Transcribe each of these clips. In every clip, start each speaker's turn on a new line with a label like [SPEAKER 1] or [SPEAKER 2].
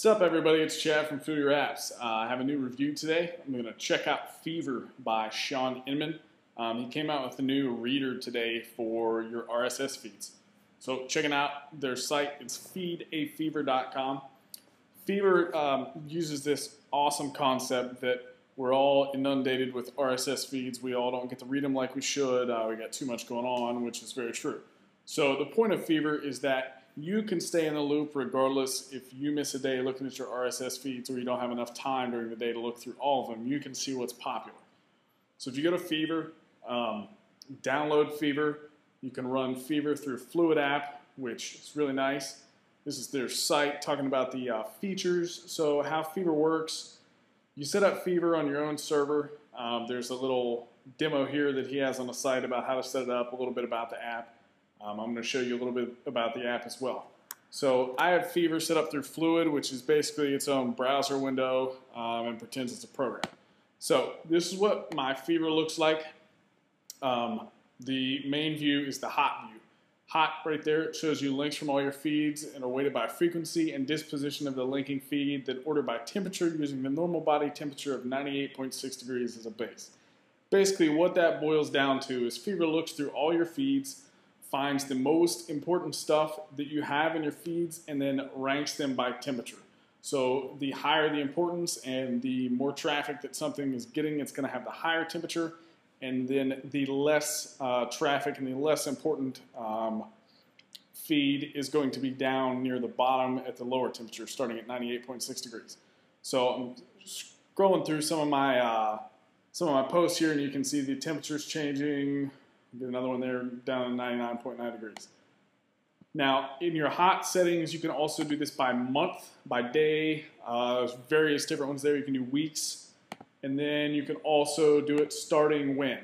[SPEAKER 1] What's up, everybody? It's Chad from Foodie Wraps. I have a new review today. I'm going to check out Fever by Sean Inman. He came out with a new reader today for your RSS feeds. So checking out their site, it's feedafever.com. Fever uses this awesome concept that we're all inundated with RSS feeds. We all don't get to read them like we should. We got too much going on, which is very true. So the point of Fever is that you can stay in the loop regardless if you miss a day looking at your RSS feeds or you don't have enough time during the day to look through all of them. You can see what's popular. So if you go to Fever, download Fever. You can run Fever through Fluid app, which is really nice. This is their site talking about the features. So how Fever works, you set up Fever on your own server. There's a little demo here that he has on the site about how to set it up, a little bit about the app. I'm going to show you a little bit about the app as well. So I have Fever set up through Fluid, which is basically its own browser window and pretends it's a program. So this is what my Fever looks like. The main view is the hot view. Hot right there, it shows you links from all your feeds and are weighted by frequency and disposition of the linking feed, then ordered by temperature using the normal body temperature of 98.6 degrees as a base. Basically what that boils down to is Fever looks through all your feeds, finds the most important stuff that you have in your feeds, and then ranks them by temperature. So the higher the importance and the more traffic that something is getting, it's going to have the higher temperature, and then the less traffic and the less important feed is going to be down near the bottom at the lower temperature, starting at 98.6 degrees. So I'm scrolling through some of my posts here, and you can see the temperatures changing. Get another one there down to 99.9 degrees. Now, in your hot settings, you can also do this by month, by day. There's various different ones there. You can do weeks. And then you can also do it starting when.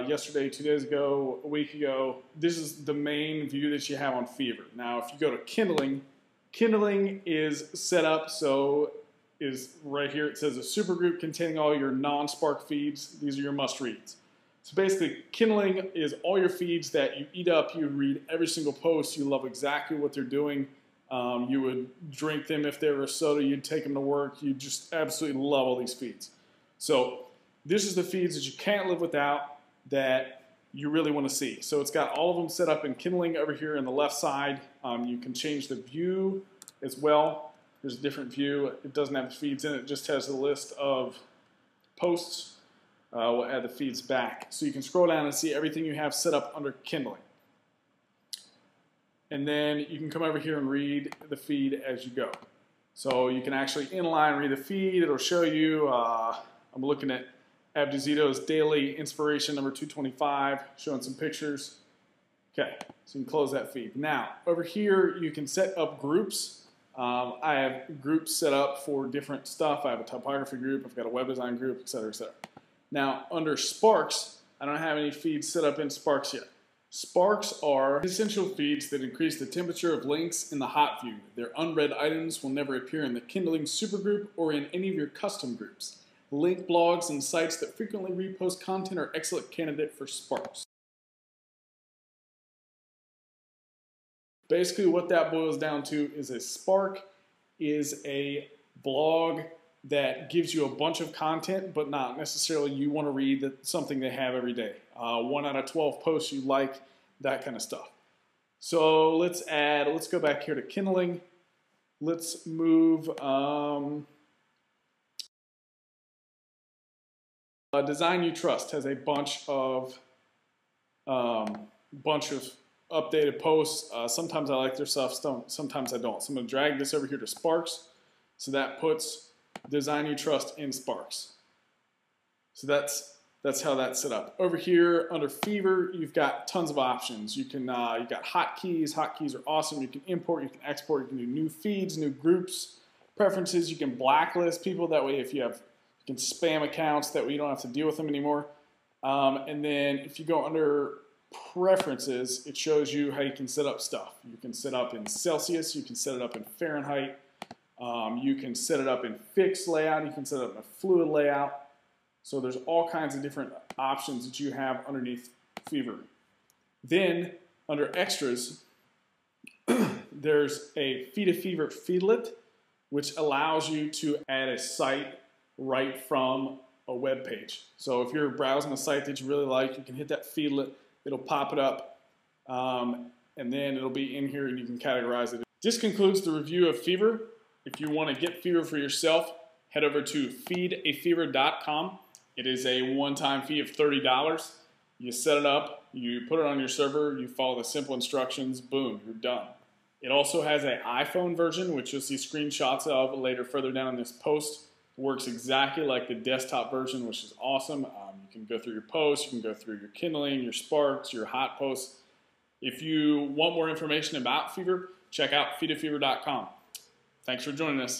[SPEAKER 1] Yesterday, 2 days ago, a week ago. This is the main view that you have on Fever. Now, if you go to Kindling, Kindling is set up so is right here. It says a supergroup containing all your non-Spark feeds. These are your must-reads. So basically, Kindling is all your feeds that you eat up. You read every single post. You love exactly what they're doing. You would drink them if they were a soda. You'd take them to work. You just absolutely love all these feeds. So this is the feeds that you can't live without that you really want to see. So it's got all of them set up in Kindling over here on the left side. You can change the view as well. There's a different view. It doesn't have the feeds in it. It just has a list of posts. We'll add the feeds back. So you can scroll down and see everything you have set up under Kindling. And then you can come over here and read the feed as you go. So you can actually inline read the feed. It'll show you, I'm looking at Abduzito's Daily Inspiration number 225, showing some pictures. Okay, so you can close that feed. Now, over here you can set up groups. I have groups set up for different stuff. I have a typography group, I've got a web design group, etc., etc. Now, under Sparks, I don't have any feeds set up in Sparks yet. Sparks are essential feeds that increase the temperature of links in the hot view. Their unread items will never appear in the Kindling supergroup or in any of your custom groups. Link blogs and sites that frequently repost content are excellent candidate for Sparks. Basically, what that boils down to is a Spark is a blog that gives you a bunch of content, but not necessarily you want to read something they have every day. 1 out of 12 posts you like, that kind of stuff. So let's go back here to Kindling. Let's move Design You Trust has a bunch of updated posts. Sometimes I like their stuff, sometimes I don't. So I'm going to drag this over here to Sparks. So that puts Design You Trust in Sparks. So that's how that's set up. Over here under Fever, you've got tons of options. You've got hotkeys. Hotkeys are awesome. You can import, you can export, you can do new feeds, new groups, preferences. You can blacklist people. That way, you can spam accounts. That way, you don't have to deal with them anymore. And then if you go under Preferences, it shows you how you can set up stuff. You can set up in Celsius. You can set it up in Fahrenheit. You can set it up in fixed layout. You can set it up in a fluid layout. So there's all kinds of different options that you have underneath Fever. Then under extras, there's a Feed a Fever feedlet. which allows you to add a site right from a web page. So if you're browsing a site that you really like, you can hit that feedlet, it'll pop it up, and then it'll be in here and you can categorize it. This concludes the review of Fever. If you want to get Fever for yourself, head over to feedafever.com. It is a one-time fee of $30. You set it up, you put it on your server, you follow the simple instructions, boom, you're done. It also has an iPhone version, which you'll see screenshots of later further down in this post. It works exactly like the desktop version, which is awesome. You can go through your posts, you can go through your Kindling, your Sparks, your Hot Posts. If you want more information about Fever, check out feedafever.com. Thanks for joining us.